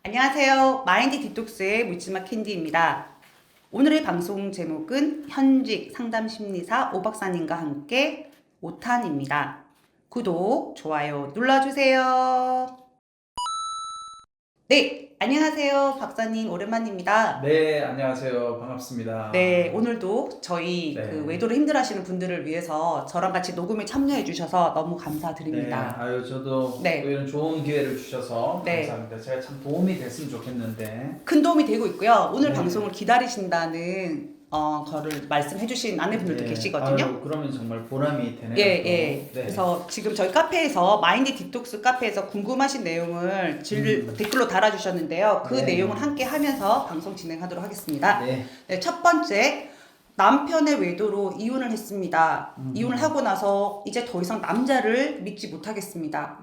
안녕하세요. 마인드 디톡스의 묻지마 캔디입니다. 오늘의 방송 제목은 현직 상담 심리사 오 박사님과 함께 5탄입니다. 구독, 좋아요 눌러주세요. 네, 안녕하세요. 박사님 오랜만입니다. 네, 안녕하세요. 반갑습니다. 네, 오늘도 저희 네. 그 외도를 힘들어하시는 분들을 위해서 저랑 같이 녹음에 참여해 주셔서 너무 네, 감사드립니다. 아유, 저도 네. 또 이런 좋은 기회를 주셔서 네. 감사합니다. 제가 참 도움이 됐으면 좋겠는데. 큰 도움이 되고 있고요. 오늘 네. 방송을 기다리신다는 거를 말씀해 주신 아내분들도 네, 계시거든요. 아유, 그러면 정말 보람이 되네요. 예, 또. 예. 네. 그래서 지금 저희 카페에서 마인드 디톡스 카페에서 궁금하신 내용을 댓글로 달아주셨는데요. 그 네. 내용을 함께 하면서 방송 진행하도록 하겠습니다. 네. 네, 첫 번째, 남편의 외도로 이혼을 했습니다. 이혼을 하고 나서 이제 더 이상 남자를 믿지 못하겠습니다.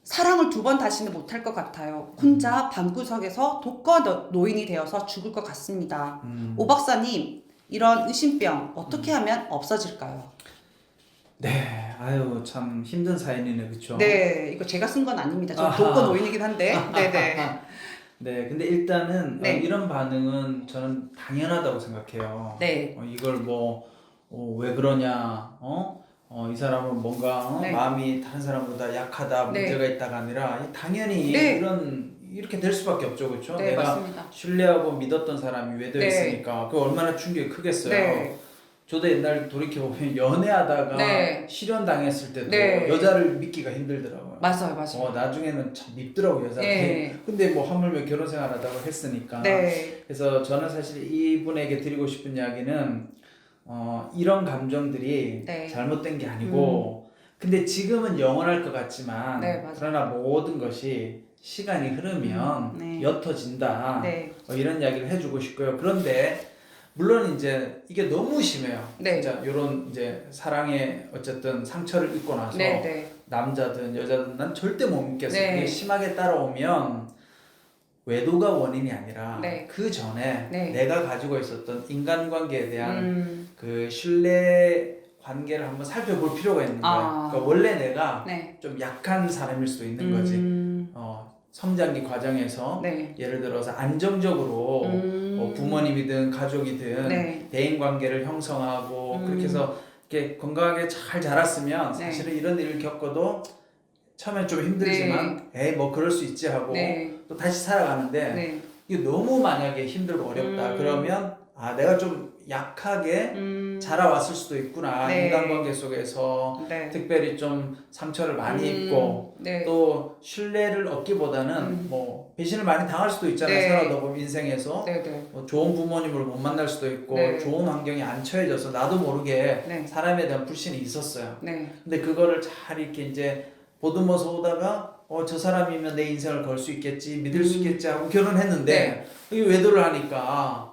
사랑을 두 번 다시는 못할 것 같아요. 혼자 방구석에서 독거 노인이 되어서 죽을 것 같습니다. 오 박사님, 이런 의심병 어떻게 하면 없어질까요? 네, 아유, 참 힘든 사연이네, 그쵸? 네, 이거 제가 쓴 건 아닙니다. 저 아하. 독거 노인이긴 한데. 네네. 네, 근데 일단은 네. 이런 반응은 저는 당연하다고 생각해요. 네. 이걸 왜 그러냐, 이 사람은 뭔가 네. 마음이 다른 사람보다 약하다, 네. 문제가 있다가 아니라 당연히 네. 이렇게 될 수밖에 없죠, 그렇죠? 네, 내가 맞습니다. 신뢰하고 믿었던 사람이 외도했으니까 그 얼마나 충격이 크겠어요. 네. 저도 옛날 돌이켜보면 연애하다가 네. 실현 당했을 때도 네. 여자를 믿기가 힘들더라고요. 맞아요, 맞아요. 나중에는 참 밉더라고 여자들이. 네. 근데 뭐 하물며 결혼 생활하다가 했으니까. 네. 그래서 저는 사실 이분에게 드리고 싶은 이야기는 이런 감정들이 네. 잘못된 게 아니고 근데 지금은 영원할 것 같지만 네, 맞아요. 그러나 모든 것이 시간이 흐르면 네. 옅어진다. 네. 이런 이야기를 해주고 싶고요. 그런데 물론 이제 이게 너무 심해요. 네. 진짜 이런 이제 사랑의 어쨌든 상처를 입고 나서 네. 네. 남자든 여자든 난 절대 못 믿겠어요. 네. 그게 심하게 따라오면 외도가 원인이 아니라 네. 그 전에 네. 내가 가지고 있었던 인간관계에 대한 음. 그 신뢰 관계를 한번 살펴볼 필요가 있는 거예요. 아. 그러니까 원래 내가 네. 좀 약한 사람일 수도 있는 거지. 성장기 과정에서 네. 예를 들어서 안정적으로 뭐 부모님이든 가족이든 네. 대인 관계를 형성하고 그렇게 해서 이렇게 건강하게 잘 자랐으면 네. 사실은 이런 일을 겪어도 처음엔 좀 힘들지만 에이 뭐 그럴 수 있지 하고 네. 또 다시 살아가는데 네. 이게 너무 만약에 힘들고 어렵다 그러면 내가 좀 약하게 자라왔을 수도 있구나. 네. 인간관계 속에서 네. 특별히 좀 상처를 많이 입고 네. 또 신뢰를 얻기보다는 뭐 배신을 많이 당할 수도 있잖아요. 네. 살아다 보면 인생에서 네. 네. 뭐 좋은 부모님을 못 만날 수도 있고 네. 좋은 환경에 안 처해져서 나도 모르게 네. 사람에 대한 불신이 있었어요. 네. 근데 그거를 잘 이렇게 이제 보듬어서 오다가 저 사람이면 내 인생을 걸 수 있겠지 믿을 수 있겠지 하고 결혼했는데 이 외도를 하니까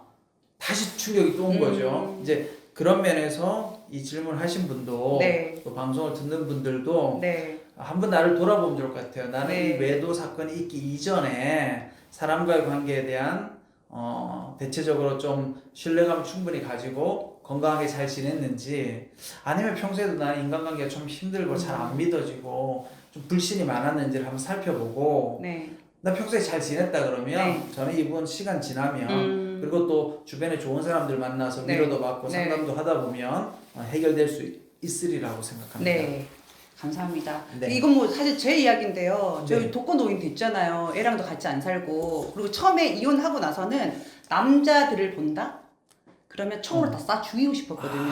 다시 충격이 또 온 거죠. 이제 그런 면에서 이 질문을 하신 분도 네. 또 방송을 듣는 분들도 네. 한번 나를 돌아보면 좋을 것 같아요. 나는 네. 이 외도 사건이 있기 이전에 사람과의 관계에 대한 대체적으로 좀 신뢰감 충분히 가지고 건강하게 잘 지냈는지 아니면 평소에도 나는 인간관계가 좀 힘들고 잘 안 믿어지고 좀 불신이 많았는지를 한번 살펴보고 네. 나 평소에 잘 지냈다 그러면 네. 저는 이번 시간 지나면 그리고 또 주변에 좋은 사람들 만나서 네. 위로도 받고 네. 상담도 하다 보면 해결될 수 있으리라고 생각합니다. 네. 감사합니다. 네. 이건 뭐 사실 제 이야기인데요. 저희 네. 독거 노인 됐잖아요. 애랑도 같이 안 살고. 그리고 처음에 이혼하고 나서는 남자들을 본다? 그러면 총으로 다 쏴 죽이고 싶었거든요.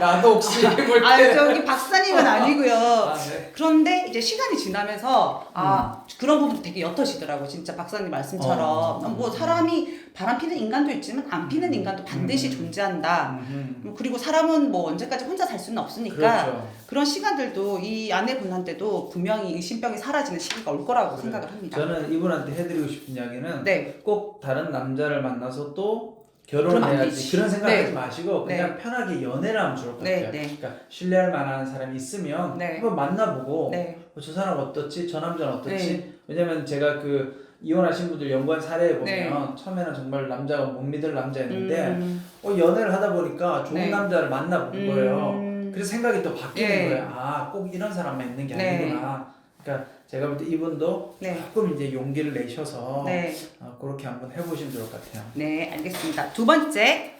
나도 혹시 볼 때. 아, 저기 박사님은 아니고요. 네. 그런데 이제 시간이 지나면서 그런 부분도 되게 옅어지더라고. 진짜 박사님 말씀처럼 뭐 사람이 바람 피는 인간도 있지만 안 피는 인간도 반드시 존재한다. 그리고 사람은 뭐 언제까지 혼자 살 수는 없으니까 그렇죠. 그런 시간들도 이 아내분한테도 분명히 의심병이 사라지는 시기가 올 거라고 생각을 합니다. 저는 이분한테 해드리고 싶은 이야기는 네. 꼭 다른 남자를 만나서 또 결혼을 그러면 안 해야지 되지. 그런 생각하지 네. 마시고 그냥 편하게 연애를 하면 좋을 것 네, 같아요. 네. 그러니까 신뢰할 만한 사람이 있으면 네. 한번 만나보고 네. 저 사람 어떻지? 저 남자는 어떻지? 네. 왜냐면 제가 그 이혼하신 분들 연구한 사례에 보면 처음에는 정말 남자가 못 믿을 남자였는데 연애를 하다 보니까 좋은 네. 남자를 만나본 거예요. 그래서 생각이 또 바뀌는 네. 거예요. 꼭 이런 사람만 있는 게 네. 아니구나. 그러니까 제가 볼 때 이분도 네. 조금 이제 용기를 내셔서 네. 그렇게 한번 해보시면 좋을 것 같아요. 네, 알겠습니다. 두 번째,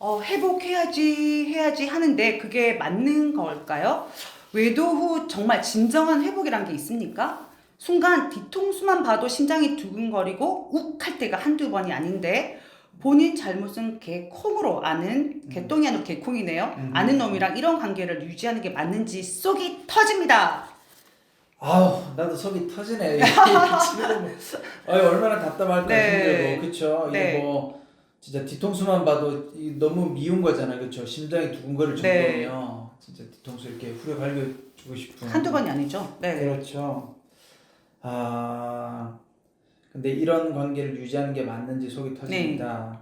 회복해야지 하는데 그게 맞는 걸까요? 외도 후 정말 진정한 회복이란 게 있습니까? 순간 뒤통수만 봐도 심장이 두근거리고 욱할 때가 한두 번이 아닌데 본인 잘못은 개콩으로 아는 개똥이 아니고 개콩이네요. 아는 놈이랑 이런 관계를 유지하는 게 맞는지 속이 터집니다. 아우 나도 속이 터지네. 지금 얼마나 답답할까 네. 힘들고 그쵸. 이게 네. 뭐 진짜 뒤통수만 봐도 너무 미운 거잖아요, 그쵸. 심장이 두근거릴 네. 정도면 진짜 뒤통수 이렇게 후려 갈겨주고 싶은. 한두 번이 아니죠. 네. 그렇죠. 근데 이런 관계를 유지하는 게 맞는지 속이 터집니다.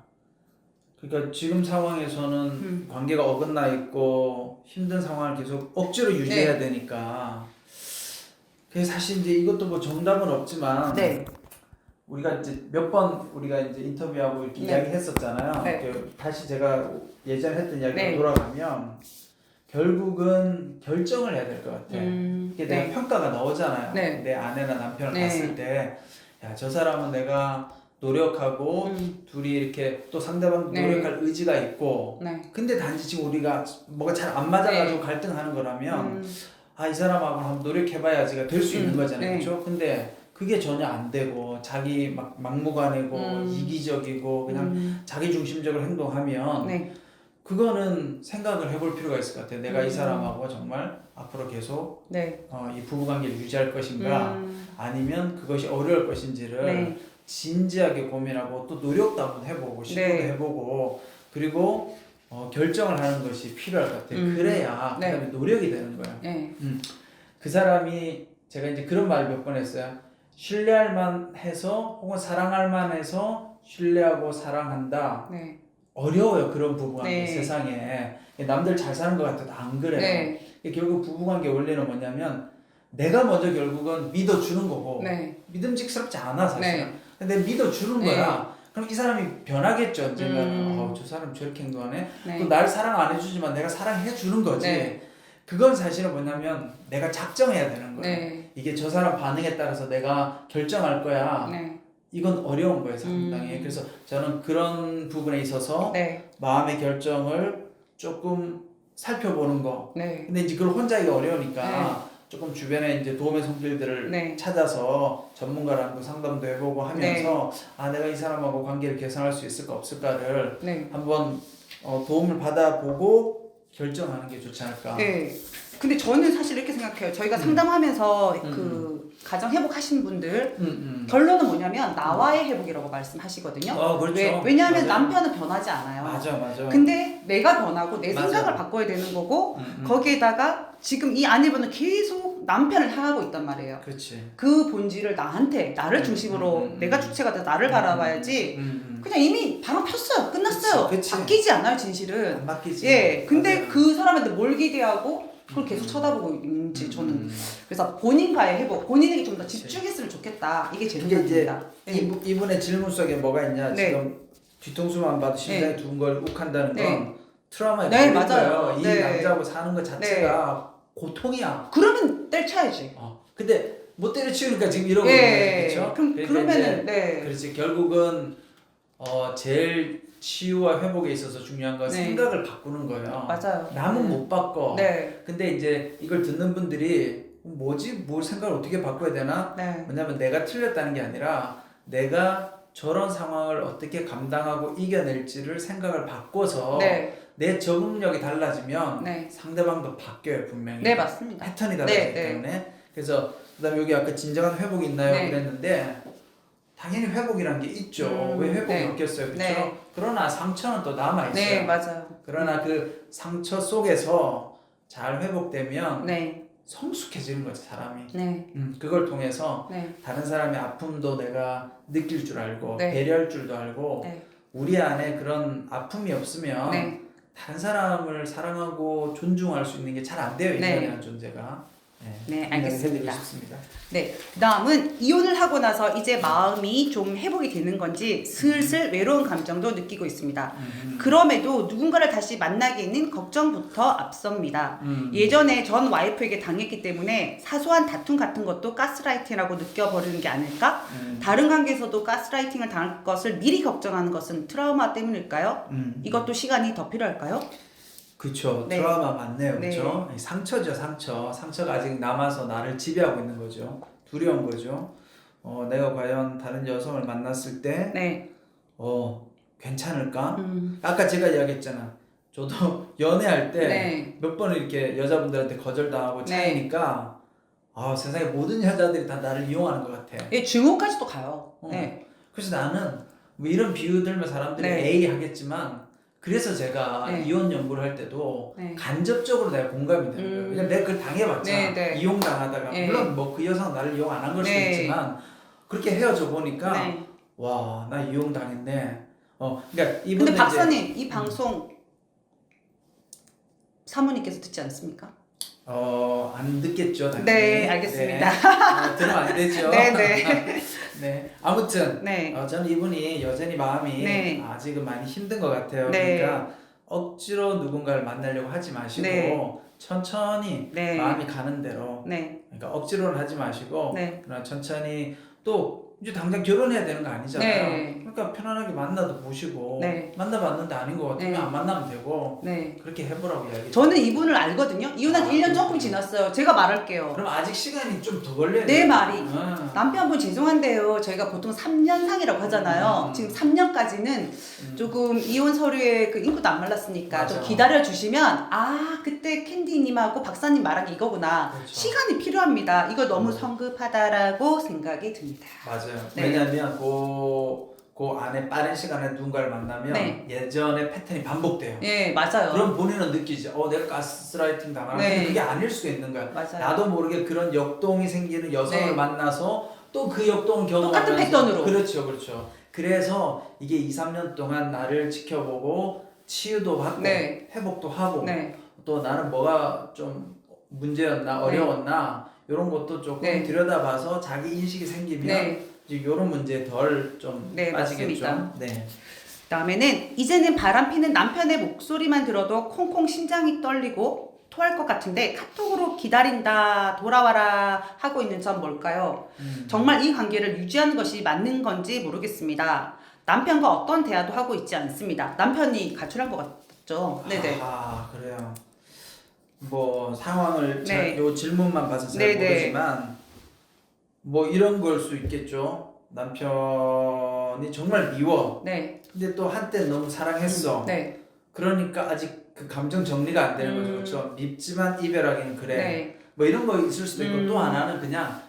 그러니까 지금 상황에서는 관계가 어긋나 있고 힘든 상황을 계속 억지로 유지해야 되니까. 그래서 사실 이제 이것도 뭐 정답은 없지만 네. 우리가 이제 몇 번 우리가 이제 인터뷰하고 이렇게 이야기했었잖아요. 네. 다시 제가 예전에 했던 이야기로 네. 돌아가면 결국은 결정을 해야 될 것 같아. 이게 내가 평가가 나오잖아요. 네. 내 아내나 남편을 네. 봤을 때, 야, 저 사람은 내가 노력하고 둘이 이렇게 또 상대방 네. 노력할 의지가 있고, 네. 근데 단지 지금 우리가 뭐가 잘 안 맞아가지고 갈등하는 거라면, 이 사람하고 한번 노력해봐야지가 될 수 있는 거잖아요. 네. 그렇죠? 근데 그게 전혀 안 되고 자기 막무가내고 이기적이고 그냥 자기 중심적으로 행동하면 네. 그거는 생각을 해볼 필요가 있을 것 같아요. 내가 이 사람하고 정말 앞으로 계속 네. 이 부부관계를 유지할 것인가 아니면 그것이 어려울 것인지를 진지하게 고민하고 또 노력도 한번 해보고 시도도 해보고 그리고 결정을 하는 것이 필요할 것 같아요. 그래야 그다음에 노력이 되는 거예요. 네. 그 사람이 제가 이제 그런 말을 몇 번 했어요. 신뢰할 만해서 혹은 사랑할 만해서 신뢰하고 사랑한다. 네. 어려워요 그런 부부관계 네. 세상에 남들 잘 사는 것 같아도 안 그래요. 네. 결국 부부관계 원리는 뭐냐면 내가 먼저 결국은 믿어주는 거고 네. 믿음직스럽지 않아 사실은. 네. 근데 믿어주는 네. 거야. 그럼 이 사람이 변하겠죠 언젠가는. 저 사람 저렇게 행동하네. 네. 또 날 사랑 안 해주지만 내가 사랑해 주는 거지. 네. 그건 사실은 뭐냐면 내가 작정해야 되는 거예요. 네. 이게 저 사람 반응에 따라서 내가 결정할 거야. 네. 이건 어려운 거예요 상당히. 그래서 저는 그런 부분에 있어서 네. 마음의 결정을 조금 살펴보는 거. 네. 근데 이제 그걸 혼자 하기가 어려우니까 조금 주변에 이제 도움의 손길들을 찾아서 전문가랑도 상담도 해보고 하면서 내가 이 사람하고 관계를 개선할 수 있을까 없을까를 한번 도움을 받아보고 결정하는 게 좋지 않을까. 네. 근데 저는 사실 이렇게 생각해요. 저희가 상담하면서 그 가정 회복하신 분들 결론은 뭐냐면 나와의 회복이라고 말씀하시거든요. 그렇죠. 왜냐하면 맞아요. 남편은 변하지 않아요. 맞아. 근데 내가 변하고 내 맞아. 생각을 바꿔야 되는 거고 거기에다가 지금 이 아내분은 계속 남편을 향하고 있단 말이에요. 그렇지. 그 본질을 나를 중심으로 내가 주체가 돼서 나를 바라봐야지. 그냥 이미 바람 폈어요. 끝났어요. 그치. 바뀌지 않아요, 진실은. 안 바뀌지. 예. 근데 맞아요. 그 사람한테 뭘 기대하고 그걸 계속 쳐다보고 있는지 저는 그래서 본인과의 회복, 본인에게 좀 더 집중했으면 좋겠다. 이게 제 이게 이제 생각입니다. 이분의 질문 속에 뭐가 있냐? 네. 지금 뒤통수만 봐도 심장이 두근거리고 욱한다는 건 네. 트라우마에 네, 걸린 맞아요. 거예요. 이 네. 남자하고 사는 것 자체가 고통이야. 그러면 때려쳐야지. 근데 못 때려치우니까 지금 이러고 예. 있는 거죠. 그러면은 그렇지. 결국은 제일 치유와 회복에 있어서 중요한 건 생각을 바꾸는 거예요. 맞아요. 남은 못 바꿔. 네. 근데 이제 이걸 듣는 분들이 뭐지? 뭘 생각을 어떻게 바꿔야 되나? 네. 왜냐면 내가 틀렸다는 게 아니라 내가 저런 상황을 어떻게 감당하고 이겨낼지를 생각을 바꿔서 내 적응력이 달라지면 상대방도 바뀌어요 분명히. 네, 맞습니다. 패턴이 달라지기 때문에. 그래서 그다음에 여기 아까 진정한 회복이 있나요? 그랬는데 당연히 회복이란 게 있죠. 왜 회복이 없겠어요, 그렇죠? 그러나 상처는 또 남아 있어요. 네, 맞아요. 그러나 그 상처 속에서 잘 회복되면 성숙해지는 거지 사람이. 그걸 통해서 다른 사람의 아픔도 내가 느낄 줄 알고 배려할 줄도 알고 우리 안에 그런 아픔이 없으면 다른 사람을 사랑하고 존중할 수 있는 게 잘 안 돼요 인간이라는 존재가. 네, 해드리고 알겠습니다. 싶습니다. 네, 그다음은 이혼을 하고 나서 이제 마음이 좀 회복이 되는 건지 슬슬 외로운 감정도 느끼고 있습니다. 그럼에도 누군가를 다시 만나기에는 걱정부터 앞섭니다. 예전에 전 와이프에게 당했기 때문에 사소한 다툼 같은 것도 가스라이팅이라고 느껴버리는 게 아닐까? 다른 관계에서도 가스라이팅을 당할 것을 미리 걱정하는 것은 트라우마 때문일까요? 이것도 시간이 더 필요할까요? 그렇죠. 네. 트라우마 맞네요. 네. 그렇죠. 상처죠, 상처. 상처가 아직 남아서 나를 지배하고 있는 거죠. 두려운 거죠. 내가 과연 다른 여성을 만났을 때 네. 괜찮을까? 아까 제가 이야기했잖아. 저도 연애할 때 몇 네. 번 이렇게 여자분들한테 거절당하고 차이니까 세상에 모든 여자들이 다 나를 이용하는 것 같아. 예, 증오까지도 가요. 어. 네. 그래서 나는 뭐 이런 비유 들면 사람들이 네. 에이 하겠지만 그래서 제가 네. 이혼 연구를 할 때도 네. 간접적으로 내가 공감이 되는 거예요. 왜냐면 내가 그걸 당해봤잖아. 네, 네. 이용당하다가 네. 물론 뭐 그 여성은 나를 이용 안 한 걸 수도 네. 있지만 그렇게 헤어져 보니까 네. 와, 나 이용당했네. 그러니까 근데 이분은 박사님, 이 방송 사모님께서 듣지 않습니까? 안 듣겠죠, 당연히. 네, 알겠습니다. 네. 들으면 안 되죠. 네, 네. 네. 아무튼 네. 저는 이분이 여전히 마음이 네. 아직은 많이 힘든 것 같아요. 네. 그러니까 억지로 누군가를 만나려고 하지 마시고 네. 천천히 네. 마음이 가는 대로. 네. 그러니까 억지로는 하지 마시고 네. 그러나 천천히 또 이제 당장 결혼해야 되는 거 아니잖아요. 네. 그러니까 편안하게 만나도 보시고 네. 만나봤는데 아닌 것 같으면 네. 안 만나면 되고 네. 그렇게 해보라고 이야기. 저는 이분을 알거든요. 이혼한 지 1년 조금 지났어요. 제가 말할게요. 그럼 아직 시간이 좀 더 걸려야 내 돼요. 말이 남편분 죄송한데요. 저희가 보통 3년상이라고 하잖아요. 지금 3년까지는 조금 이혼 서류에 그 인구도 안 말랐으니까 좀 맞아. 기다려 주시면 그때 캔디님하고 박사님 말한 게 이거구나. 그렇죠. 시간이 필요합니다. 이거 너무 성급하다라고 생각이 듭니다. 맞아요. 네. 왜냐하면 그 안에 빠른 시간에 누군가를 만나면 네. 예전의 패턴이 반복돼요. 예, 맞아요. 그럼 본인은 느끼지. 내가 가스라이팅 당하는데 네. 그게 아닐 수가 있는 거야. 맞아요. 나도 모르게 그런 역동이 생기는 여성을 네. 만나서 또 그 역동을 경험하면서 똑같은 패턴으로. 그렇죠, 그렇죠. 그래서 이게 2, 3년 동안 나를 지켜보고 치유도 받고 네. 회복도 하고 네. 또 나는 뭐가 좀 문제였나 어려웠나 이런 것도 조금 네. 들여다봐서 자기 인식이 생기면 네. 이제 이런 문제에 덜 좀 네, 빠지겠죠. 맞습니다. 네. 그다음에는 이제는 바람피는 남편의 목소리만 들어도 콩콩 심장이 떨리고 토할 것 같은데 카톡으로 기다린다 돌아와라 하고 있는 전 뭘까요? 정말 이 관계를 유지하는 것이 맞는 건지 모르겠습니다. 남편과 어떤 대화도 하고 있지 않습니다. 남편이 가출한 것 같죠? 네네. 그래요. 뭐 상황을 네. 요 질문만 봐서 잘 네네. 모르지만 뭐 이런 걸 수 있겠죠. 남편이 정말 미워. 네. 근데 또 한때 너무 사랑했어. 네. 그러니까 아직 그 감정 정리가 안 되는 거죠. 그렇죠? 밉지만 이별하기는 그래. 네. 뭐 이런 거 있을 수도 있고 또 하나는 그냥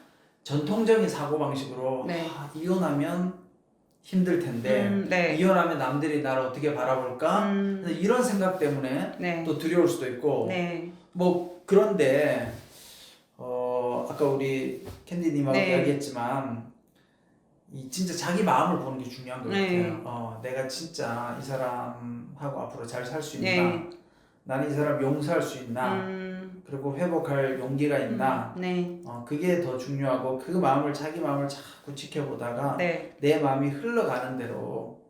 전통적인 사고 방식으로 네. 이혼하면 힘들 텐데 네. 이혼하면 남들이 나를 어떻게 바라볼까? 근데 이런 생각 때문에 네. 또 두려울 수도 있고 네. 뭐 그런데 아까 우리 캔디님하고 네. 이야기했지만 이 진짜 자기 마음을 보는 게 중요한 것 네. 같아요. 내가 진짜 이 사람하고 앞으로 잘 살 수 있나? 네. 나는 이 사람 용서할 수 있나? 그리고 회복할 용기가 있나? 네. 그게 더 중요하고 그 마음을 자기 마음을 자꾸 지켜보다가 네. 내 마음이 흘러가는 대로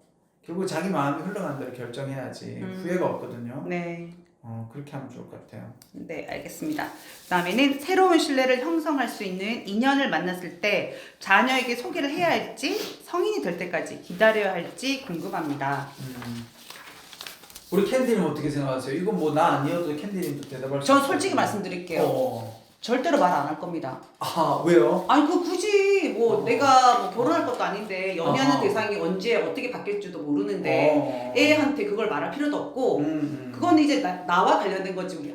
결국 자기 마음이 흘러가는 대로 결정해야지 후회가 없거든요. 네. 그렇게 하면 좋을 것 같아요. 네, 알겠습니다. 그다음에는 새로운 신뢰를 형성할 수 있는 인연을 만났을 때 자녀에게 소개를 해야 할지 성인이 될 때까지 기다려야 할지 궁금합니다. 우리 캔디님 어떻게 생각하세요? 이건 뭐 나 아니어도 캔디님도 대답할 수 전 있어요. 솔직히 말씀드릴게요. 절대로 말 안 할 겁니다. 왜요? 아니 굳이 뭐 내가 뭐 결혼할 것도 아닌데 연애하는 어허. 대상이 언제 어떻게 바뀔지도 모르는데 애한테 그걸 말할 필요도 없고 그거는 이제 나와 관련된 거지 우리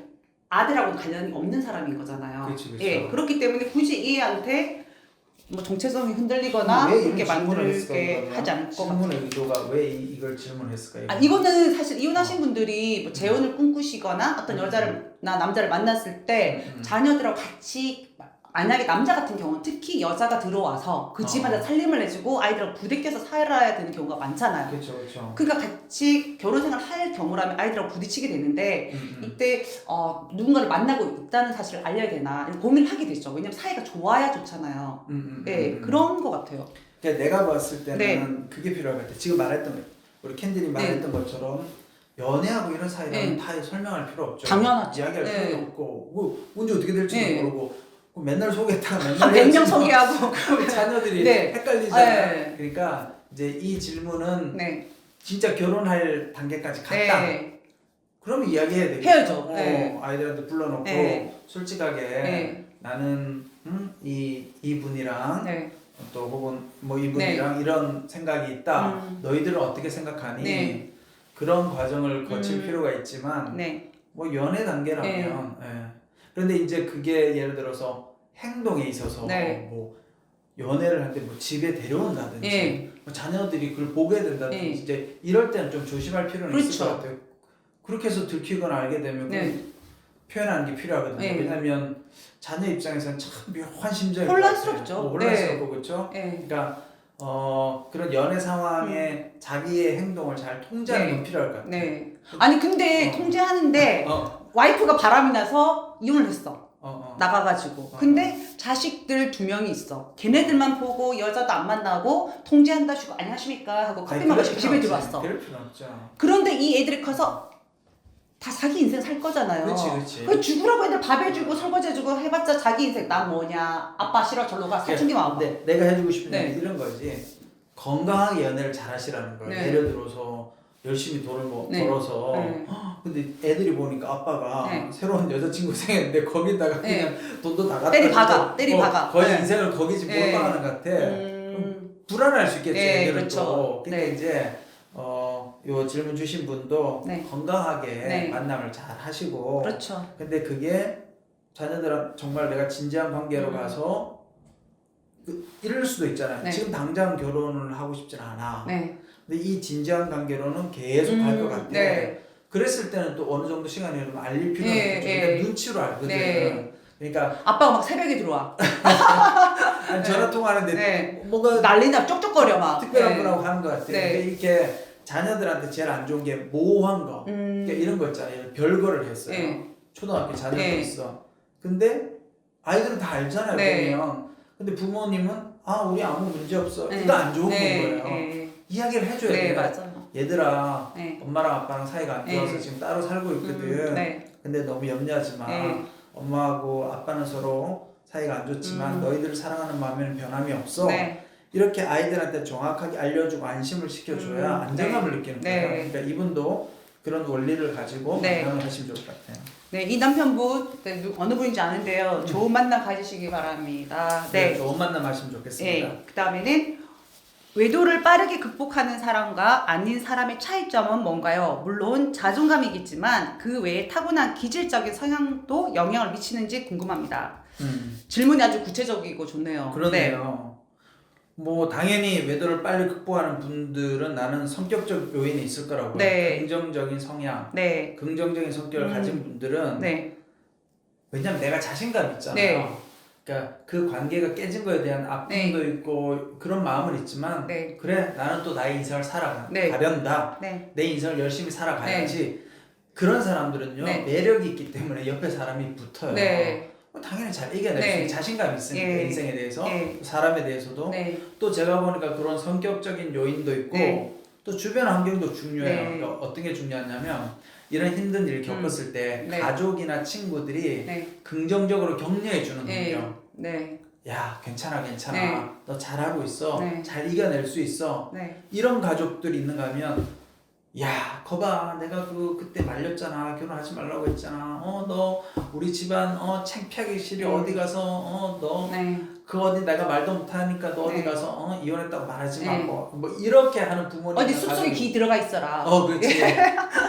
아들하고는 관련이 없는 사람인 거잖아요. 그렇죠. 예, 그렇기 때문에 굳이 이 애한테 뭐 정체성이 흔들리거나 왜 그렇게 이런 질문을 했을까, 만들게 이거는? 하지 않을 것 같아요. 질문의 의도가 왜 이걸 질문했을까요? 이거는 사실 이혼하신 분들이 뭐 재혼을 꿈꾸시거나 어떤 여자를 나 남자를 만났을 때 자녀들하고 같이 만약에 남자 같은 경우는 특히 여자가 들어와서 그 집안에 살림을 해주고 아이들하고 부대껴서 살아야 되는 경우가 많잖아요. 그렇죠, 그렇죠. 그러니까 같이 결혼 생활 할 경우라면 아이들하고 부딪히게 되는데 이때 누군가를 만나고 있다는 사실을 알려야 되나 이런 고민을 하게 되죠. 왜냐면 사이가 좋아야 좋잖아요. 네, 그런 것 같아요. 그러니까 내가 봤을 때는 네. 그게 필요할 것 같아. 지금 말했던 우리 캔들이 말했던 것처럼 연애하고 이런 사이라면 네. 다 설명할 필요 없죠. 당연하죠. 이야기할 네. 필요도 없고 뭐 언제 어떻게 될지도 네. 모르고 맨날 소개했다가 맨날 한 100명 헤어지고 소개하고 그럼 자녀들이 네. 헷갈리잖아요. 네. 그러니까 이제 이 질문은 네. 진짜 결혼할 단계까지 갔다. 네. 그러면 이야기해야 되겠죠. 해야죠. 네. 아이들한테 불러놓고 네. 솔직하게 네. 나는 이분이랑 네. 또 혹은 뭐 이분이랑 이런 생각이 있다. 너희들은 어떻게 생각하니? 네. 그런 과정을 거칠 필요가 있지만 네. 뭐 연애 단계라면 그런데 이제 그게 예를 들어서 행동에 있어서 네. 뭐 연애를 할 때 뭐 집에 데려온다든지 네. 뭐 자녀들이 그걸 보게 된다든지 네. 이제 이럴 때는 좀 조심할 필요는 그렇죠. 있을 것 같아요. 그렇게 해서 들키거나 알게 되면 네. 표현하는 게 필요하거든요. 네. 왜냐하면 자녀 입장에서는 참 묘한 심정이 혼란스럽죠. 혼란스럽고 그렇죠. 네. 그러니까 그런 연애 상황에 자기의 행동을 잘 통제하는 건 필요할 것 같아요. 네. 아니 근데 통제하는데 와이프가 바람이 나서 이혼을 했어. 나가가지고. 근데 자식들 2명이 있어. 걔네들만 보고 여자도 안 만나고 통제한다 시고 안녕하십니까 하고 커피 마시고 집에 들어왔어. 그럴 필요 없죠. 그런데 이 애들이 커서 다 자기 인생 살 거잖아요. 그렇지. 그 죽으라고 애들 밥 해주고 설거지 해주고 해봤자 자기 인생 난 뭐냐 아빠 싫어 절로 가 사춘기만 와봐. 근데 내가 해주고 싶은 네. 얘기 이런 거지. 건강하게 연애를 잘 하시라는 거예요. 네. 예를 들어서 열심히 돈을 네. 벌어서 근데 애들이 보니까 아빠가 네. 새로운 여자친구 생겼는데 거기다가 네. 그냥 돈도 다 갖다 때리 박아. 거의 네. 인생을 거기 지금 네. 몰빵하는 것 같아. 그럼 불안할 수 있겠죠. 네, 애들은 그렇죠. 또. 그러니까 네. 이제 요 질문 주신 분도 네. 건강하게 네. 만남을 잘 하시고 그렇죠. 근데 그게 자녀들은 정말 내가 진지한 관계로 가서 이럴 수도 있잖아요. 네. 지금 당장 결혼을 하고 싶진 않아. 네. 근데 이 진지한 관계로는 계속 갈 것 같아. 네. 그랬을 때는 또 어느 정도 시간이 흐르면 알릴 필요는 네, 있죠. 네. 그러니까 눈치로 알거든. 네. 그러니까 아빠가 막 새벽에 들어와. 아니, 전화 통화하는데 네. 뭔가 난리나 쪽쪽거려 막. 특별한 네. 분하고 하는 것 같아요. 네. 근데 이렇게 자녀들한테 제일 안 좋은 게 모호한 거. 그러니까 이런 거 있잖아요. 별거를 했어요. 네. 초등학교 자녀도 네. 있어. 근데 아이들은 다 알잖아요. 네. 보면. 근데 부모님은 우리 아무 문제 없어. 네. 이거 안 좋은 네. 거예요. 네. 이야기를 해줘야 네, 돼요. 맞아요. 얘들아, 네. 엄마랑 아빠랑 사이가 안 좋아서 네. 지금 따로 살고 있거든. 네. 근데 너무 염려하지 마. 네. 엄마하고 아빠는 서로 사이가 안 좋지만 너희들을 사랑하는 마음에는 변함이 없어. 네. 이렇게 아이들한테 정확하게 알려주고 안심을 시켜줘야 안정감을 느끼는 거예요. 네. 그러니까 이분도 그런 원리를 가지고 네. 만남을 하시면 좋을 것 같아요. 네, 이 남편분 어느 분인지 아는데요. 좋은 만남 가지시기 바랍니다. 네. 네. 좋은 만남 하시면 좋겠습니다. 네. 그다음에는 외도를 빠르게 극복하는 사람과 아닌 사람의 차이점은 뭔가요? 물론 자존감이겠지만 그 외에 타고난 기질적인 성향도 영향을 미치는지 궁금합니다. 질문이 아주 구체적이고 좋네요. 그러네요. 뭐 당연히 외도를 빨리 극복하는 분들은 나는 성격적 요인이 있을 거라고 봐요. 네. 긍정적인 성향, 네. 긍정적인 성격을 가진 분들은 네. 왜냐면 내가 자신감 있잖아요. 네. 그러니까 그 관계가 깨진 거에 대한 아픔도 네. 있고 그런 마음은 있지만 네. 그래 나는 또 나의 인생을 네. 살아가련다. 네. 내 인생을 열심히 살아가야지. 그런 사람들은요 네. 매력이 있기 때문에 옆에 사람이 붙어요. 네. 당연히 잘 이겨낼 수 네. 있는 자신감이 있으니까 네. 인생에 대해서 네. 사람에 대해서도 네. 또 제가 보니까 그런 성격적인 요인도 있고 네. 또 주변 환경도 중요해요. 네. 그러니까 어떤 게 중요하냐면 이런 힘든 일을 겪었을 때 네. 가족이나 친구들이 네. 긍정적으로 격려해 주는 네. 환경. 네. 야 괜찮아 네. 너 잘하고 있어. 네. 잘 이겨낼 수 있어. 네. 이런 가족들이 있는가 하면 야 거봐 내가 그때 말렸잖아. 결혼하지 말라고 했잖아. 너 우리 집안 창피하기 싫어. 어디 가서 너 네. 그 어디 내가 말도 못하니까 너 어디 네. 가서 이혼했다고 말하지 마. 네. 뭐 이렇게 하는 부모님 어디 숲속에 기 들어가 있어라. 그렇지.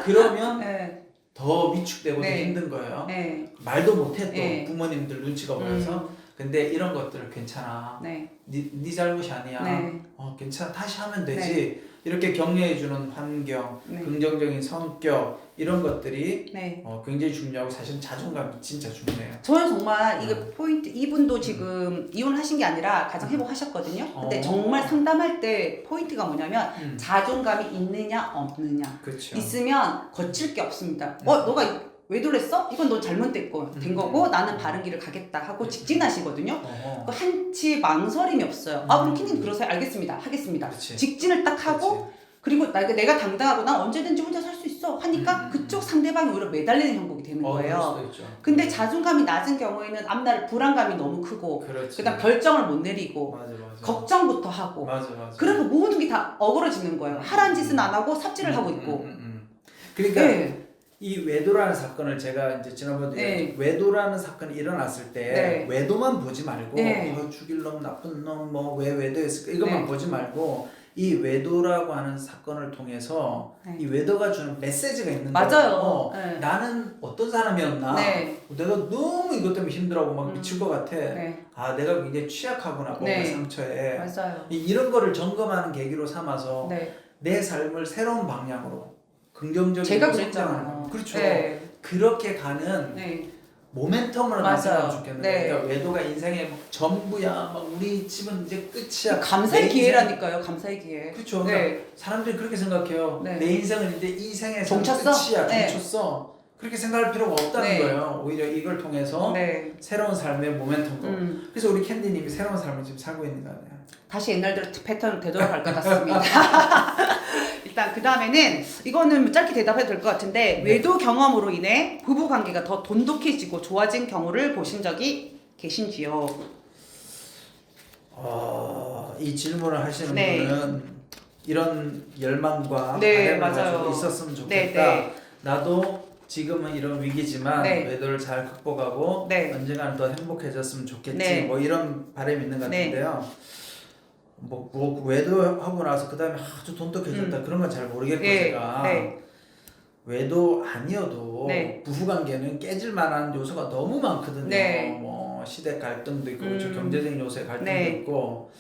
그러면 네. 더 위축되고 더 네. 힘든 거예요. 네. 말도 못해 또 네. 부모님들 눈치가 보여서 근데 이런 것들 괜찮아. 네. 네 잘못이 아니야. 네. 괜찮아. 다시 하면 되지. 이렇게 격려해주는 환경, 네. 긍정적인 성격 이런 것들이 네. 굉장히 중요하고 사실 자존감이 진짜 중요해요. 저는 정말 이게 포인트, 이분도 지금 이혼하신 게 아니라 가정 회복하셨거든요. 근데 정말 상담할 때 포인트가 뭐냐면 자존감이 있느냐 없느냐. 그렇죠. 있으면 거칠 게 없습니다. 너가 왜 그랬어? 이건 너 잘못된 된 거고 나는 바른 길을 가겠다 하고 직진하시거든요. 그 한치 망설임이 없어요. 그럼 키님 그러세요? 알겠습니다. 하겠습니다. 그치. 직진을 딱 하고 그리고 내가 당당하고 난 언제든지 혼자 살 수 있어 하니까 그쪽 상대방이 오히려 매달리는 형국이 되는 거예요. 그럴 수도 있죠. 근데 자존감이 낮은 경우에는 앞날 불안감이 너무 크고 그렇지. 그다음 결정을 못 내리고 맞아. 걱정부터 하고 맞아. 그래서 모든 게 다 어그러지는 거예요. 하라는 짓은 안 하고 삽질을 하고 있고. 그러니까 네. 이 외도라는 사건을 제가 이제 지난번에 네. 외도라는 사건이 일어났을 때 네. 외도만 보지 말고 네. 죽일 놈 나쁜 놈 뭐 왜 외도했을까 이것만 네. 보지 말고 이 외도라고 하는 사건을 통해서 네. 이 외도가 주는 메시지가 있는 맞아요. 거예요. 네. 나는 어떤 사람이었나? 네. 내가 너무 이것 때문에 힘들어하고 막 미칠 것 같아. 네. 내가 굉장히 취약하구나 뭔가 네. 상처에. 맞아요. 이런 거를 점검하는 계기로 삼아서 네. 내 삶을 새로운 방향으로 긍정적인 제가 성장하는 그랬잖아요. 그렇죠. 네. 그렇게 가는 네. 모멘텀으로 맞아요. 나서면 좋겠는데 네. 그러니까 외도가 인생의 전부야. 막 우리 집은 이제 끝이야. 감사의 내 기회라니까요. 감사의 기회. 그렇죠. 네. 그러니까 사람들이 그렇게 생각해요. 네. 내 인생은 이제 이 생에서 종쳤어? 끝이야. 네. 종쳤어. 그렇게 생각할 필요가 없다는 네. 거예요. 오히려 이걸 통해서 네. 새로운 삶의 모멘텀으로. 그래서 우리 캔디님이 새로운 삶을 지금 살고 있는 거 아니에요. 다시 옛날대로 패턴 되돌아갈 것 같습니다. 일단 그 다음에는 이거는 짧게 대답해도 될 것 같은데 외도 경험으로 인해 부부 관계가 더 돈독해지고 좋아진 경우를 보신 적이 계신지요? 이 질문을 하시는 네. 분은 이런 열망과 네, 바람을 맞아요. 가지고 있었으면 좋겠다. 네, 네. 나도 지금은 이런 위기지만 네. 외도를 잘 극복하고 네. 언젠가는 더 행복해졌으면 좋겠지. 네. 뭐 이런 바람이 있는 것 같은데요. 뭐 외도하고 나서 그 다음에 아주 돈독해졌다 그런 건 잘 모르겠고 네. 제가 네. 외도 아니어도 네. 부부관계는 깨질 만한 요소가 너무 많거든요. 네. 뭐 시대 갈등도 있고 그렇죠. 경제적인 요소의 갈등도 네. 있고.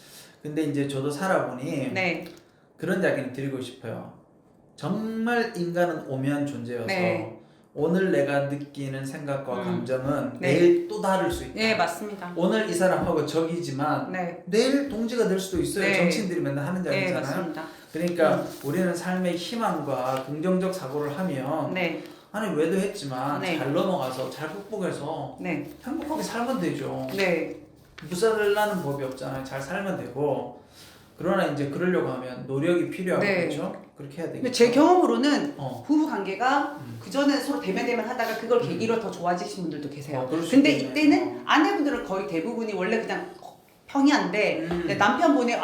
근데 이제 저도 살아보니 네. 그런 이야기는 드리고 싶어요. 정말 인간은 오묘한 존재여서 네. 오늘 내가 느끼는 생각과 감정은 네. 내일 또 다를 수 있다. 네, 맞습니다. 오늘 이 사람하고 적이지만 네. 내일 동지가 될 수도 있어요. 네. 정치인들이 맨날 하는 네, 이야기잖아요. 맞습니다. 그러니까 우리는 삶의 희망과 긍정적 사고를 하면 네. 아니 외도했지만 네. 잘 넘어가서 잘 극복해서 네. 행복하게 살면 되죠. 네. 무살라는 법이 없잖아요. 잘 살면 되고. 그러나 이제 그러려고 하면 노력이 필요하고 네. 그렇죠. 그렇게 해야 되겠죠. 근데 제 경험으로는 어. 부부 관계가 그 전에 서로 대면대면 하다가 그걸 계기로 더 좋아지신 분들도 계세요. 그럴 수 근데 있겠네. 이때는 아내분들은 거의 대부분이 원래 그냥 평이한데 근데 남편분이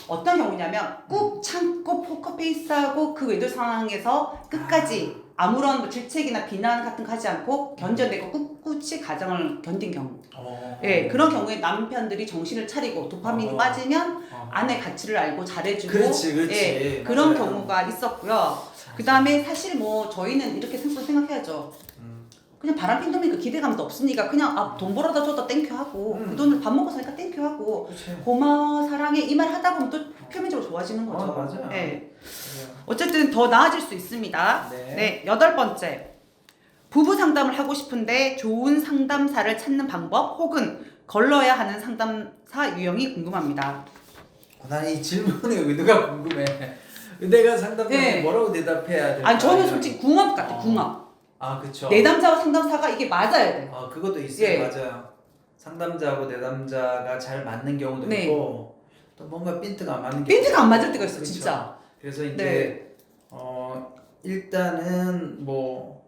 어떤 경우냐면 꾹 참고 포커페이스하고 그 외도 상황에서 끝까지 아무런 뭐 질책이나 비난 같은 거 하지 않고 견뎌내고 꿋꿋이 가정을 견딘 경우. 예, 그런 경우에 남편들이 정신을 차리고 도파민이 빠지면 아내 가치를 알고 잘해주고 그렇지. 예, 그런 맞아요. 경우가 있었고요. 그 다음에 사실 뭐 저희는 이렇게 생각해야죠. 그냥 바람핀 돈이니까 기대감도 없으니까 그냥 돈 벌어다 줘도 땡큐 하고 그 돈을 밥 먹고 사니까 땡큐 하고 그렇지. 고마워 사랑해 이 말 하다 보면 또 표면적으로 좋아지는 거죠. 맞아요. 예. 어쨌든 더 나아질 수 있습니다. 네. 8번째. 부부 상담을 하고 싶은데 좋은 상담사를 찾는 방법 혹은 걸러야 하는 상담사 유형이 궁금합니다. 난 이 질문의 의도가 궁금해. 내가 상담자한테 네. 뭐라고 대답해야 될까? 아니 저는 솔직히 궁합 같아. 궁합. 그쵸. 내담자와 상담사가 이게 맞아야 돼. 그것도 있어요. 예. 맞아요. 상담자하고 내담자가 잘 맞는 경우도 네. 있고 또 뭔가 핀트가 안 맞는 핀트가 안 맞을 때가 있어, 그렇죠. 진짜. 그래서 이제 네. 일단은 뭐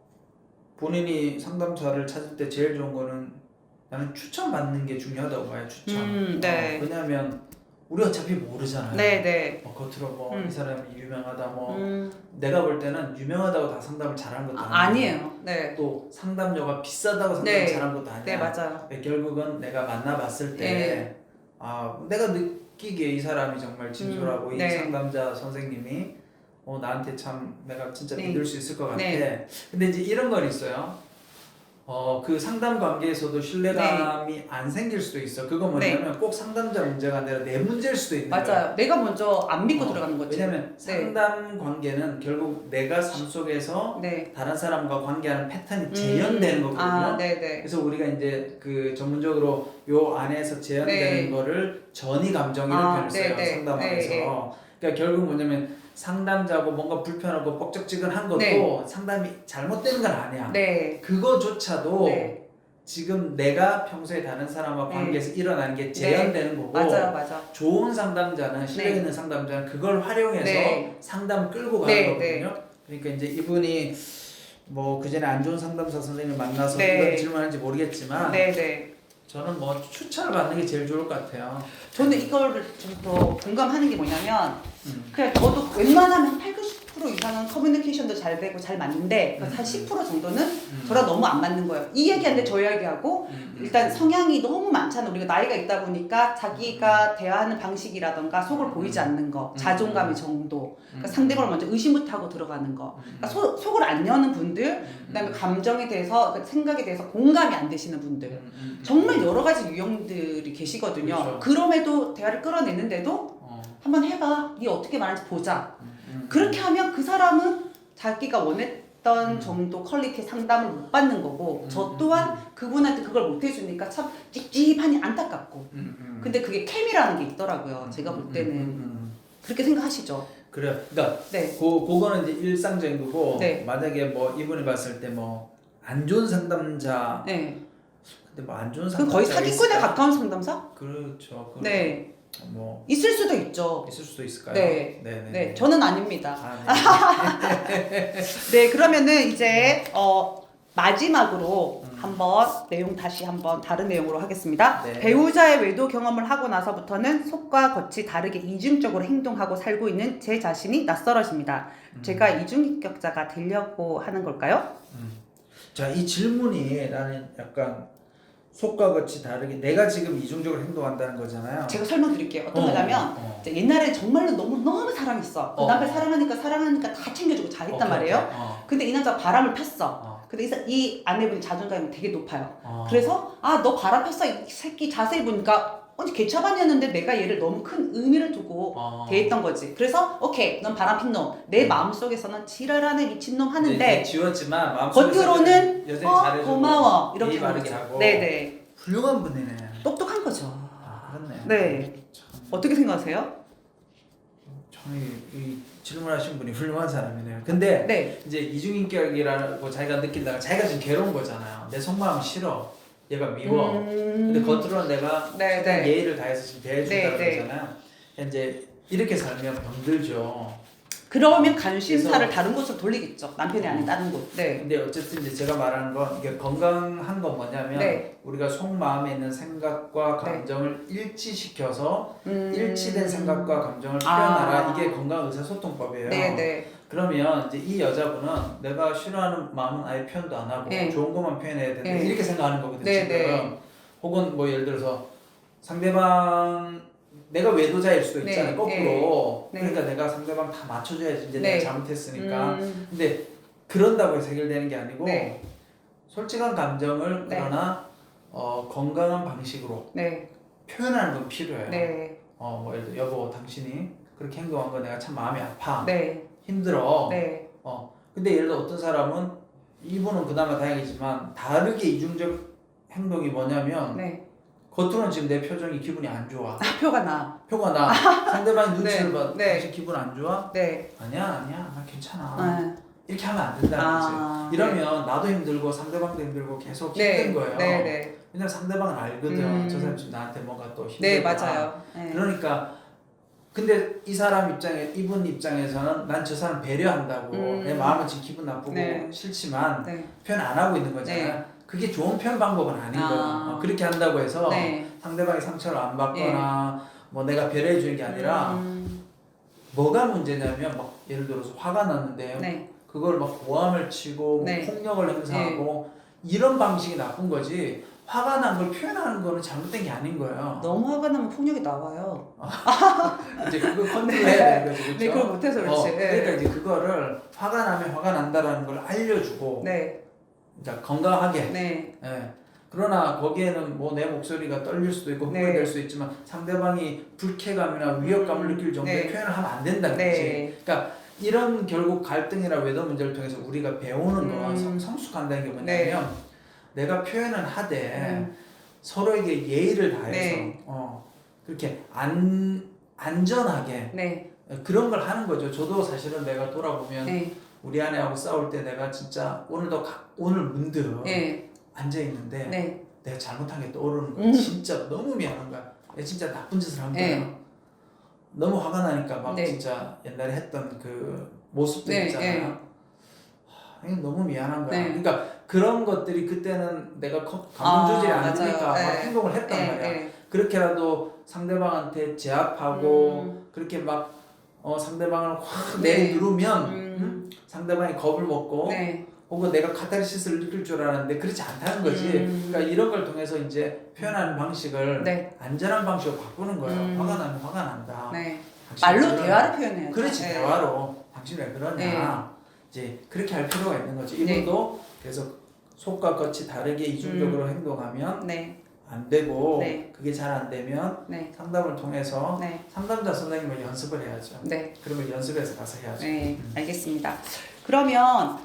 본인이 상담사를 찾을 때 제일 좋은 거는 나는 추천받는 게 중요하다고 봐요. 추천. 네. 왜냐하면 우리 어차피 모르잖아요. 네. 겉으로 뭐 이 사람이 유명하다 뭐 음. 내가 볼 때는 유명하다고 다 상담을 잘하는 것도 아니에요. 아니에요. 네. 또 상담료가 비싸다고 상담을 네. 잘하는 것도 아니야. 네, 맞아요. 결국은 내가 만나봤을 때 네. 내가 느끼기에 이 사람이 정말 진솔하고 이 네. 상담자 선생님이 나한테 참 내가 진짜 네. 믿을 수 있을 것 같아. 네. 근데 이제 이런 건 있어요. 그 상담 관계에서도 신뢰감이 안 생길 수도 있어. 그거 뭐냐면 꼭 상담자 문제가 아니라 내 문제일 수도 있는 거야. 맞아요. 내가 먼저 안 믿고 들어가는 거지. 왜냐면 상담 관계는 결국 내가 삶 속에서 네. 다른 사람과 관계하는 패턴이 재현되는 거거든요. 아, 네네. 그래서 우리가 이제 그 전문적으로 요 안에서 재현되는 거를 전이 감정이라는 표현을 써요. 상담하면서. 그러니까 결국 뭐냐면 상담자고 뭔가 불편하고 뻑적지근한 것도 상담이 잘못되는 건 아니야. 그거조차도 지금 내가 평소에 다른 사람과 관계에서 일어나는 게 재현되는 거고, 맞아. 좋은 상담자는 신뢰 있는 상담자는 그걸 활용해서 상담을 끌고 가는 거거든요. 그러니까 이제 이분이 뭐 그전에 안 좋은 상담사 선생님을 만나서 이런 질문하는지 모르겠지만 저는 뭐 추천을 받는 게 제일 좋을 것 같아요. 저는 이걸 좀 더 공감하는 게 뭐냐면 그냥 저도 웬만하면 80% 이상은 커뮤니케이션도 잘 되고 잘 맞는데 한 10% 정도는 저랑 너무 안 맞는 거예요. 이 얘기하는데 저 얘기하고 일단 성향이 너무 많잖아요. 우리가 나이가 있다 보니까 자기가 대화하는 방식이라던가 속을 보이지 않는 거, 자존감의 정도, 그러니까 상대방을 먼저 의심부터 하고 들어가는 거, 그러니까 속을 안 여는 분들, 그다음에 감정에 대해서, 생각에 대해서 공감이 안 되시는 분들, 정말 여러 가지 유형들이 계시거든요. 그렇죠. 그럼에도 대화를 끌어내는데도 한번 해봐, 네 어떻게 말하는지 보자. 그렇게 하면 그 사람은 자기가 원했던 정도 퀄리티의 상담을 못 받는 거고, 저 또한 그분한테 그걸 못 해주니까 참 찝찝하니 안타깝고. 근데 그게 케미라는 게 있더라고요. 제가 볼 때는. 그렇게 생각하시죠? 그래요. 그러니까 그거는 이제 일상적인 거고, 만약에 뭐 이분이 봤을 때 뭐 안 좋은 상담자, 근데 뭐 안 좋은 상담자 거의 사기꾼에 가까운 상담사? 그렇죠. 뭐 있을 수도 있죠. 있을 수도 있을까요? 네, 저는 아닙니다. 네, 그러면은 이제 마지막으로 한번 내용 다시 한번 다른 내용으로 하겠습니다. 배우자의 외도 경험을 하고 나서부터는 속과 겉이 다르게 이중적으로 행동하고 살고 있는 제 자신이 낯설어집니다. 제가 이중인격자가 되려고 하는 걸까요? 자, 이 질문이 나는 약간 속과 겉이 다르게 내가 지금 이중적으로 행동한다는 거잖아요. 제가 설명드릴게요. 어떤 거냐면 이제 옛날에 정말로 너무 사랑했어. 그 남편 사랑하니까 다 챙겨주고 잘했단 말이에요. 근데 이 남자가 바람을 폈어. 근데 이 아내분이 자존감이 되게 높아요. 그래서 너 바람 폈어 이 새끼. 자세히 보니까 언제 개차반이었는데 내가 얘를 너무 큰 의미를 두고 대했던 거지. 그래서 오케이, 넌 바람 핀 놈. 내 마음속에서는 지랄하네 미친놈 하는데 지웠지만 겉으로는 여전히 잘해주고 고마워 이렇게 바르게 하고. 훌륭한 분이네. 똑똑한 거죠. 그렇네. 어떻게 생각하세요? 저는 이 질문하신 분이 훌륭한 사람이네요. 근데 이제 이중인격이라고 자기가 느낀다가 자기가 지금 괴로운 거잖아요. 내 속마음 싫어. 얘가 미워. 근데 겉으로는 내가 예의를 다해서 지금 대해준다는 거잖아요. 이제 이렇게 살면 병들죠. 그러면 관심사를 다른 곳으로 돌리겠죠. 남편이 아닌 다른 곳. 근데 어쨌든 이제 제가 말하는 건 이게 건강한 건 뭐냐면 우리가 속마음에 있는 생각과 감정을 일치시켜서 일치된 생각과 감정을 표현하라. 이게 건강 의사소통법이에요. 그러면 이제 이 여자분은 내가 싫어하는 마음은 아예 표현도 안 하고 좋은 것만 표현해야 된다 이렇게 생각하는 거거든요. 지금 혹은 뭐 예를 들어서 상대방 내가 외도자일 수도 있잖아요. 거꾸로. 그러니까 내가 상대방 다 맞춰줘야지. 이제 내가 잘못했으니까. 근데 그런다고 해서 해결되는 게 아니고 솔직한 감정을 그러나 건강한 방식으로 표현하는 건 필요해요. 뭐 예를 들어 여보 당신이 그렇게 행동한 거 내가 참 마음이 아파. 힘들어. 근데 예를 들어 어떤 사람은 이분은 그나마 다행이지만 다르게 이중적 행동이 뭐냐면 겉으로는 지금 내 표정이 기분이 안 좋아. 표가 나. 상대방이 눈치를 봐. 당신 기분 안 좋아? 아니야, 나 괜찮아. 이렇게 하면 안 된다는 거지. 이러면 나도 힘들고 상대방도 힘들고 계속 힘든 거예요. 왜냐면 상대방은 알거든. 저 사람 지금 나한테 뭔가 또 힘들다. 맞아요. 그러니까 근데 이 사람 이분 입장에서는 난 저 사람 배려한다고 내 마음은 지금 기분 나쁘고 싫지만 표현 안 하고 있는 거잖아요. 그게 좋은 표현 방법은 아닌 거예요. 그렇게 한다고 해서 상대방이 상처를 안 받거나 뭐 내가 배려해 주는 게 아니라 뭐가 문제냐면 막 예를 들어서 화가 났는데 그걸 막 고함을 치고 폭력을 행사하고 이런 방식이 나쁜 거지. 화가 난 걸 표현하는 거는 잘못된 게 아닌 거예요. 너무 화가 나면 폭력이 나와요. 이제 그거 컨트롤해야 되는 거지, 그렇죠? 그걸 못해서 그렇지. 그러니까 이제 그거를 화가 나면 화가 난다라는 걸 알려주고 그러니까 건강하게. 네. 예. 그러나 거기에는 뭐 내 목소리가 떨릴 수도 있고 네. 후회될 수 있지만 상대방이 불쾌감이나 위협감을 느낄 정도의 네. 표현을 하면 안 된다는 거지. 네. 그러니까 이런 결국 갈등이나 외도 문제를 통해서 우리가 배우는 거, 성숙한다는 게 뭐냐면 내가 표현은 하되 서로에게 예의를 다해서 네. 그렇게 안전하게 네. 그런 걸 하는 거죠. 저도 사실은 내가 돌아보면 네. 우리 아내하고 싸울 때 내가 진짜 오늘 문득 네. 앉아 있는데 네. 내가 잘못한 게 떠오르는 거야. 진짜 너무 미안한 거야. 내가 진짜 나쁜 짓을 한 거야. 네. 너무 화가 나니까 막 네. 진짜 옛날에 했던 그 모습들 네. 있잖아요. 이거 너무 미안한 거야. 네. 그러니까 그런 것들이 그때는 내가 감정 조절이 안 맞아요. 되니까 막 네. 행동을 했단 네. 말이야. 네. 그렇게라도 상대방한테 제압하고 그렇게 막 상대방을 확 내누르면 상대방이 겁을 먹고 네. 혹은 내가 카타르시스를 느낄 줄 알았는데 그렇지 않다는 거지. 그러니까 이런 걸 통해서 이제 표현하는 방식을 네. 안전한 방식으로 바꾸는 거예요. 화가 나면 화가 난다. 네. 당신이 말로 왜 그러냐. 대화로 표현해야죠. 그렇지. 네. 대화로 당신 왜 그러냐. 이제 그렇게 할 필요가 있는 거지. 이분도 그래서 속과 겉이 다르게 이중적으로 행동하면 네. 안 되고 네. 그게 잘 안 되면 네. 상담을 통해서 네. 상담자 선생님을 연습을 해야죠. 네. 그러면 연습해서 가서 해야죠. 네. 알겠습니다. 그러면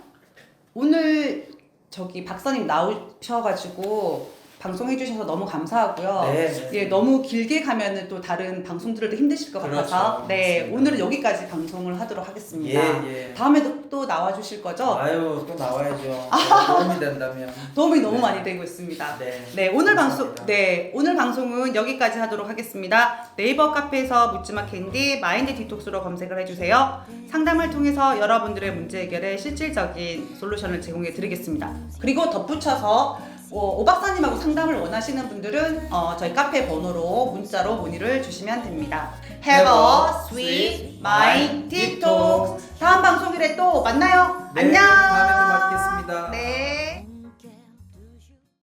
오늘 저기 박사님 나오셔가지고 방송해 주셔서 너무 감사하고요. 네. 예, 너무 길게 가면은 또 다른 방송 들을 때 힘드실 것 그렇죠. 같아서 네, 맞습니다. 오늘은 여기까지 방송을 하도록 하겠습니다. 예. 다음에도 또 나와 주실 거죠? 아유 또 나와야죠. 도움이 된다면. 도움이 너무 네. 많이 되고 있습니다. 네. 네, 오늘 감사합니다. 오늘 방송은 여기까지 하도록 하겠습니다. 네이버 카페에서 묻지마 캔디 마인드 디톡스로 검색을 해주세요. 상담을 통해서 여러분들의 문제 해결에 실질적인 솔루션을 제공해 드리겠습니다. 그리고 덧붙여서 오 박사님하고 상담을 원하시는 분들은 저희 카페 번호로 문자로 문의를 주시면 됩니다. Have a sweet mind detox. 다음 방송일에 또 만나요. 네, 안녕. 다음에 또 뵙겠습니다. 네.